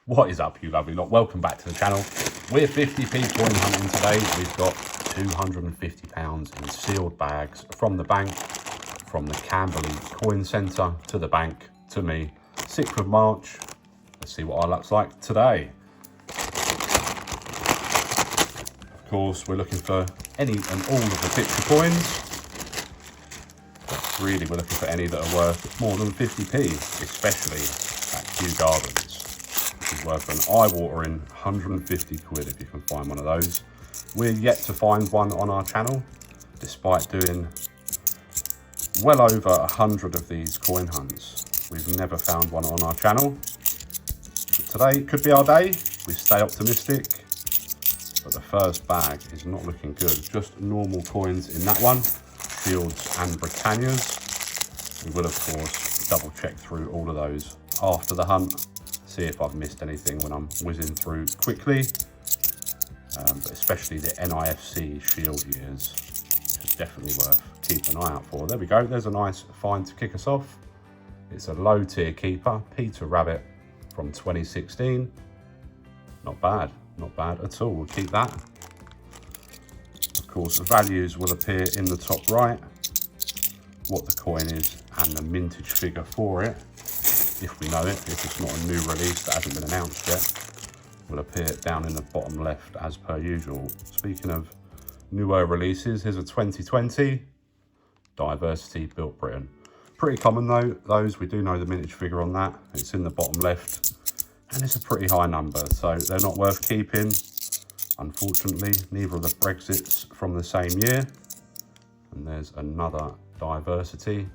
What is up, you lovely lot? Welcome back to the channel. We're 50p coin hunting today. We've got £250 in sealed bags from the bank, from the Camberley Coin Centre to the bank to me. 6th of March. Let's see what our luck's like today. Of course, we're looking for any and all of the picture coins. But really, we're looking for any that are worth more than 50p, especially at Kew Gardens, which is worth an eye-watering 150 quid if you can find one of those. We're yet to find one on our channel, despite doing well over 100 of these coin hunts. We've never found one on our channel. But today could be our day. We stay optimistic. But the first bag is not looking good. Just normal coins in that one. Shields and Britannias. We will, of course, double check through all of those after the hunt. See if I've missed anything when I'm whizzing through quickly. But especially the NIFC shield years, which is definitely worth keeping an eye out for. There we go. There's a nice find to kick us off. It's a low tier keeper, Peter Rabbit from 2016. Not bad. Not bad at all. We'll keep that. Of course, the values will appear in the top right, what the coin is and the mintage figure for it, if we know it. If it's not a new release that hasn't been announced yet, will appear down in the bottom left as per usual. Speaking of newer releases, here's a 2020 Diversity Built Britain. Pretty common though, those. We do know the mintage figure on that. It's in the bottom left. And it's a pretty high number, so they're not worth keeping. Unfortunately, neither of the Brexits from the same year. And there's another Diversity.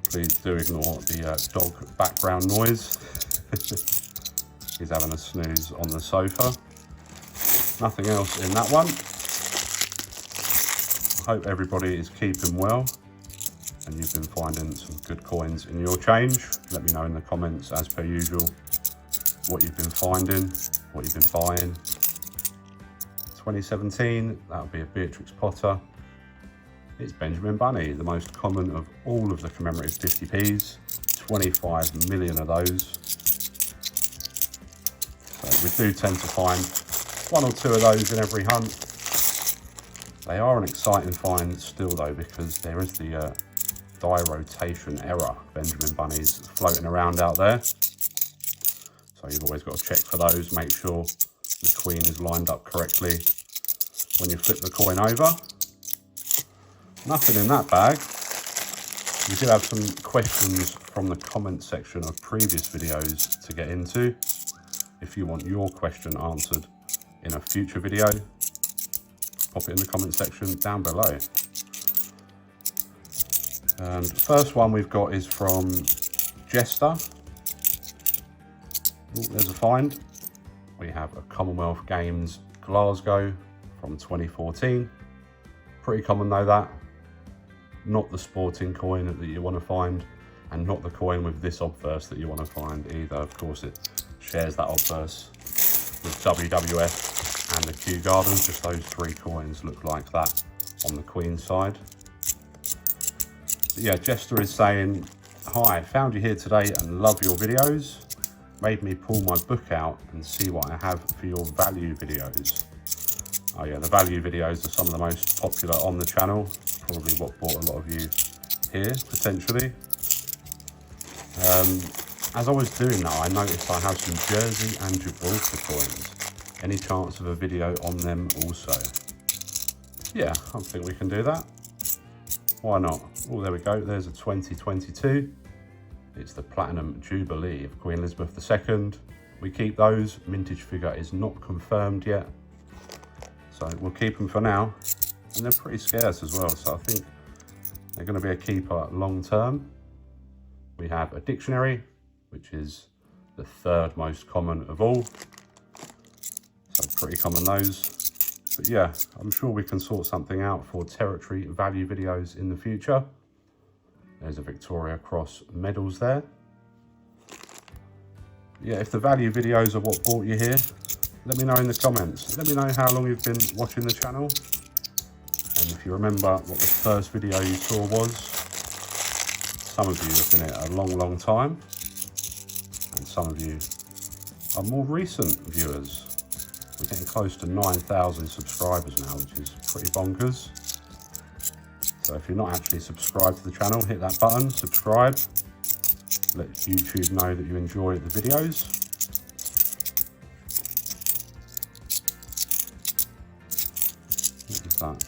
Please do ignore the dog background noise. He's having a snooze on the sofa. Nothing else in that one. I hope everybody is keeping well and you've been finding some good coins in your change. Let me know in the comments, as per usual, what you've been finding, what you've been buying. 2017, that'll be a Beatrix Potter. It's Benjamin Bunny, the most common of all of the commemorative 50p's. 25 million of those. So we do tend to find one or two of those in every hunt. They are an exciting find still though, because there is the die rotation error Benjamin Bunnies floating around out there. So you've always got to check for those, make sure the queen is lined up correctly when you flip the coin over. Nothing in that bag. We do have some questions from the comment section of previous videos to get into. If you want your question answered in a future video, pop it in the comment section down below. And the first one we've got is from Jester. Ooh, there's a find. We have a Commonwealth Games Glasgow from 2014. Pretty common though, that. Not the sporting coin that you want to find, and not the coin with this obverse that you want to find either. Of course, it shares that obverse with WWF and the Kew Gardens. Just those three coins look like that on the Queen side. But yeah, Jester is saying, "Hi, found you here today and love your videos. Made me pull my book out and see what I have for your value videos." Oh yeah, the value videos are some of the most popular on the channel. Probably what brought a lot of you here, potentially. As I was doing that, I noticed I have some Guernsey and Gibraltar coins. Any chance of a video on them also? Yeah, I think we can do that. Why not? Oh, there we go. There's a 2022. It's the Platinum Jubilee of Queen Elizabeth II. We keep those. Mintage figure is not confirmed yet, so we'll keep them for now. And they're pretty scarce as well, so I think they're going to be a keeper long term. We have a dictionary, which is the third most common of all. So pretty common those. But yeah, I'm sure we can sort something out for territory value videos in the future. There's a Victoria Cross medals there. Yeah, if the value videos are what brought you here, let me know in the comments. Let me know how long you've been watching the channel. And if you remember what the first video you saw was. Some of you have been here a long, long time. And some of you our more recent viewers. We're getting close to 9,000 subscribers now, which is pretty bonkers. So if you're not actually subscribed to the channel, hit that button, subscribe. Let YouTube know that you enjoy the videos. What is that?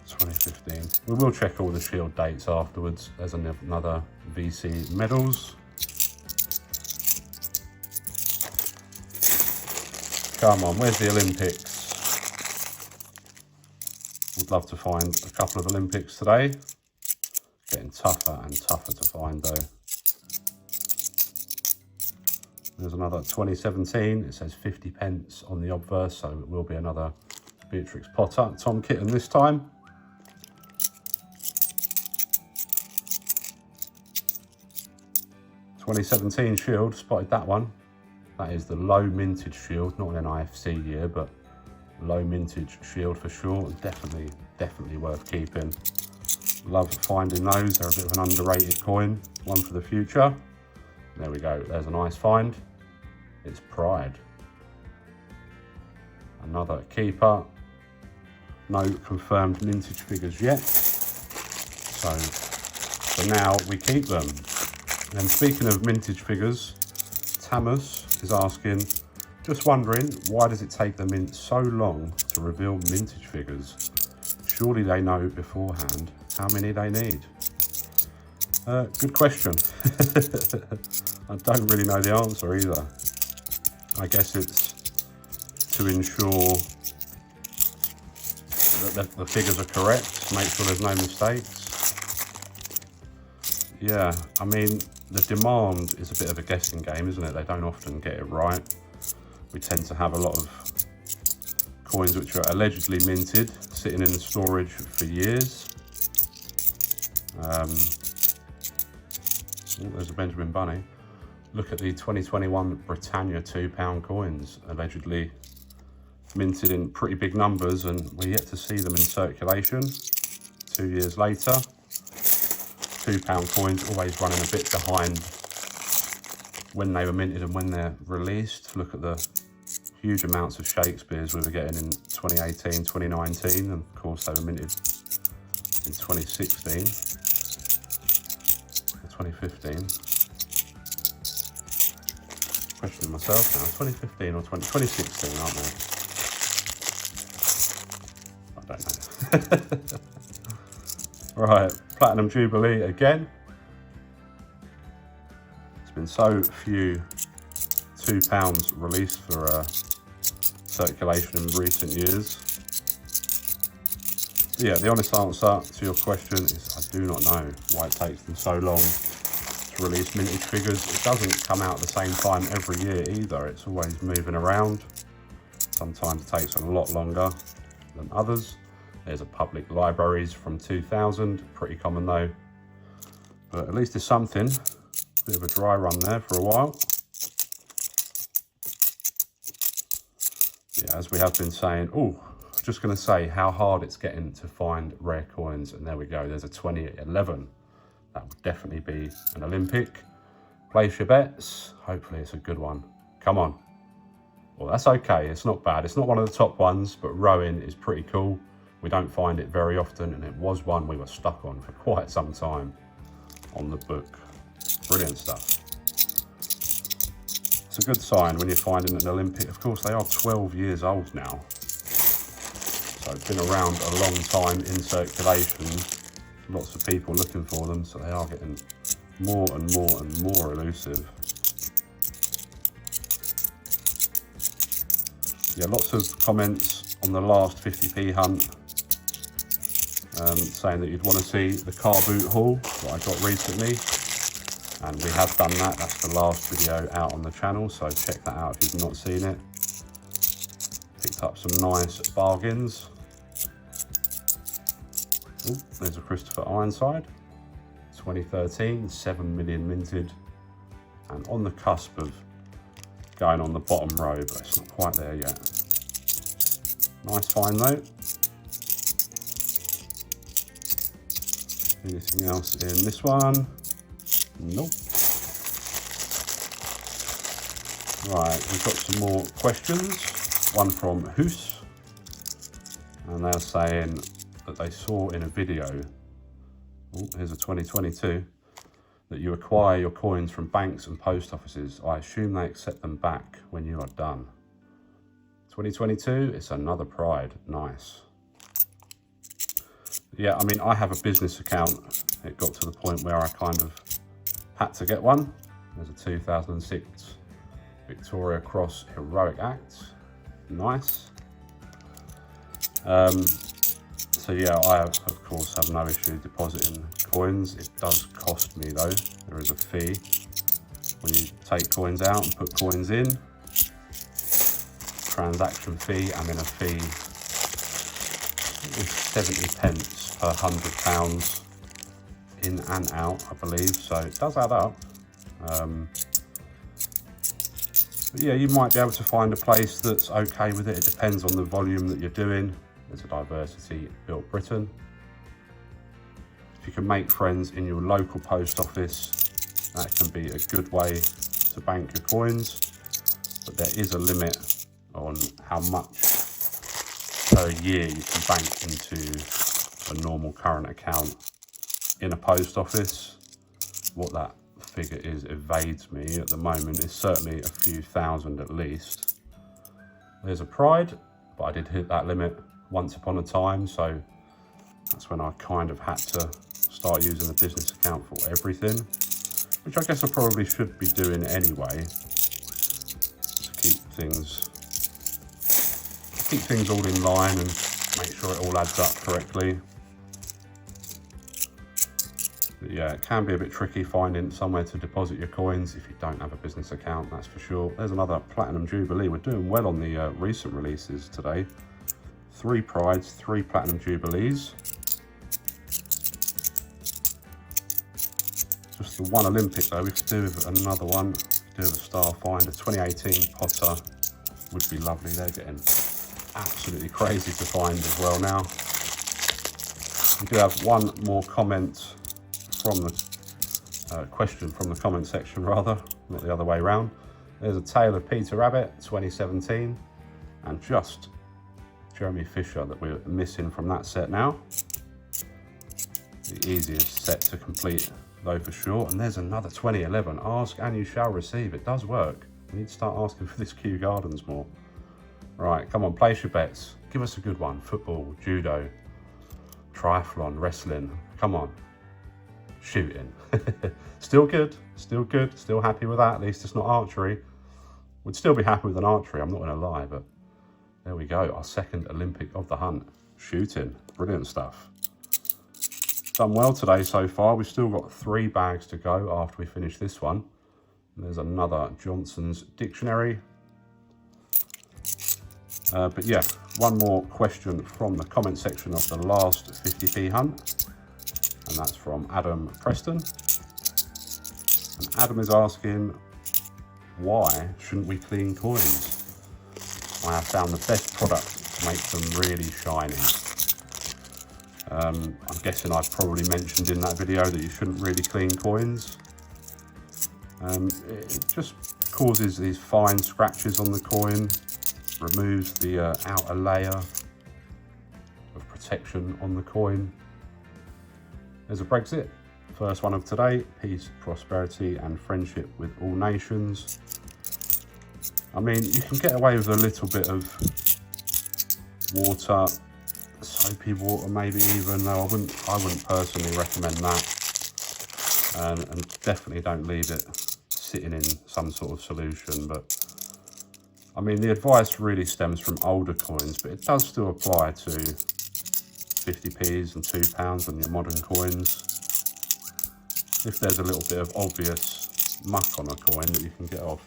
2015. We will check all the Shield dates afterwards. There's another VC medals. Come on, where's the Olympics? Would love to find a couple of Olympics today. Getting tougher and tougher to find though. There's another 2017. It says 50 pence on the obverse, so it will be another Beatrix Potter Tom Kitten this time. '17 Shield, spotted that one. That is the low mintage Shield, not an NIFC year, but low mintage Shield for sure. Definitely worth keeping. Love finding those. They're a bit of an underrated coin. One for the future. There we go. There's a nice find. It's Pride. Another keeper. No confirmed mintage figures yet. So for now, we keep them. And speaking of mintage figures, Tamus is asking, just wondering, why does it take the mint so long to reveal mintage figures? Surely they know beforehand how many they need. Good question. I don't really know the answer either. I guess it's to ensure that the figures are correct, make sure there's no mistakes. Yeah, I mean, the demand is a bit of a guessing game, isn't it? They don't often get it right. We tend to have a lot of coins which are allegedly minted, sitting in storage for years. Oh, there's a Benjamin Bunny. Look at the 2021 Britannia £2 coins, allegedly minted in pretty big numbers, and we're yet to see them in circulation 2 years later. £2 coins always running a bit behind when they were minted and when they're released. Look at the huge amounts of Shakespeares we were getting in 2018, 2019, and of course they were minted in 2016, 2015. Questioning myself now, 2015 or 2016, aren't they? I don't know. Right, Platinum Jubilee again. There's been so few £2 released for circulation in recent years. But yeah, the honest answer to your question is I do not know why it takes them so long to release mintage figures. It doesn't come out at the same time every year either. It's always moving around. Sometimes it takes a lot longer than others. There's a public libraries from 2000, pretty common though. But at least it's something. Bit of a dry run there for a while. Yeah, as we have been saying, just going to say how hard it's getting to find rare coins. And there we go, there's a 2011. That would definitely be an Olympic. Place your bets. Hopefully it's a good one. Come on. Well, that's okay. It's not bad. It's not one of the top ones, but rowing is pretty cool. We don't find it very often, and it was one we were stuck on for quite some time on the book. Brilliant stuff. It's a good sign when you're finding an Olympic. Of course, they are 12 years old now. So it's been around a long time in circulation. Lots of people looking for them, so they are getting more and more and more elusive. Yeah, lots of comments on the last 50p hunt. Saying that you'd want to see the car boot haul that I got recently, and we have done that. That's the last video out on the channel, so check that out if you've not seen it. Picked up some nice bargains. Ooh, there's a Christopher Ironside, 2013, 7 million minted, and on the cusp of going on the bottom row, but it's not quite there yet. Nice find though. Anything else in this one? Nope. Right, we've got some more questions. One from Hoos, and they're saying that they saw in a video, oh, here's a 2022, that you acquire your coins from banks and post offices. I assume they accept them back when you are done. 2022, it's another pride. Nice. Yeah, I mean, I have a business account. It got to the point where I kind of had to get one. There's a 2006 Victoria Cross Heroic Act. Nice. So yeah, I of course have no issue depositing coins. It does cost me though. There is a fee when you take coins out and put coins in. Transaction fee, and then a fee is 70 pence per £100 in and out, I believe. So it does add up. But yeah, you might be able to find a place that's okay with it. It depends on the volume that you're doing. There's a Diversity Built Britain. If you can make friends in your local post office, that can be a good way to bank your coins. But there is a limit on how much per year you can bank into a normal current account in a post office. What that figure is evades me at the moment. It's certainly a few thousand at least. There's a pride, but I did hit that limit once upon a time, so that's when I kind of had to start using a business account for everything, which I guess I probably should be doing anyway to keep things all in line and make sure it all adds up correctly. But yeah, it can be a bit tricky finding somewhere to deposit your coins if you don't have a business account, that's for sure. There's another Platinum Jubilee. We're doing well on the recent releases today. 3 prides, 3 Platinum Jubilees. Just the one Olympic though. We could do with another one. We could do with a Starfinder. 2018 Potter would be lovely. They're getting absolutely crazy to find as well now. We do have one more comment from the question from the comment section rather, not the other way around. There's a Tale of Peter Rabbit 2017, and just Jeremy Fisher that we're missing from that set now. The easiest set to complete though for sure. And there's another 2011, Ask and You Shall Receive. It does work. We need to start asking for this Kew Gardens more. Right, come on, place your bets. Give us a good one. Football, judo, triathlon, wrestling. Come on. Shooting. Still good, still happy with that. At least it's not archery. Would still be happy with an archery, I'm not going to lie, but there we go, our second Olympic of the hunt. Shooting, brilliant stuff. Done well today so far. We've still got 3 bags to go after we finish this one. And there's another Johnson's Dictionary. But yeah, one more question from the comment section of the last 50p hunt. And that's from Adam Preston. And Adam is asking, why shouldn't we clean coins? I have found the best product to make them really shiny. I'm guessing I've probably mentioned in that video that you shouldn't really clean coins. It just causes these fine scratches on the coin, removes the outer layer of protection on the coin. There's a Brexit, first one of today. Peace, prosperity and friendship with all nations. I mean, you can get away with a little bit of water, soapy water maybe even, though I wouldn't personally recommend that. And definitely don't leave it sitting in some sort of solution. But I mean, the advice really stems from older coins, but it does still apply to 50p's and £2 on your modern coins. If there's a little bit of obvious muck on a coin that you can get off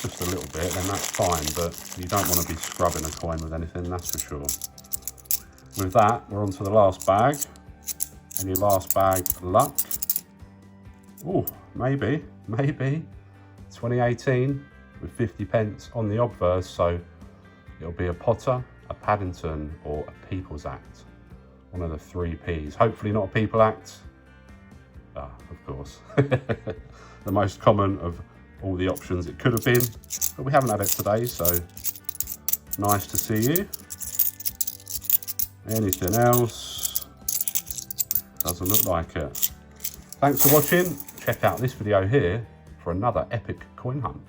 just a little bit, then that's fine, but you don't want to be scrubbing a coin with anything, that's for sure. With that, we're on to the last bag. Any last bag luck? Oh, maybe. 2018 with 50p on the obverse, so it'll be a Potter, a Paddington or a People's Act. One of the 3 P's. Hopefully not a People Act. Ah, of course. The most common of all the options it could have been, but we haven't had it today, so nice to see you. Anything else? Doesn't look like it. Thanks for watching. Check out this video here for another epic coin hunt.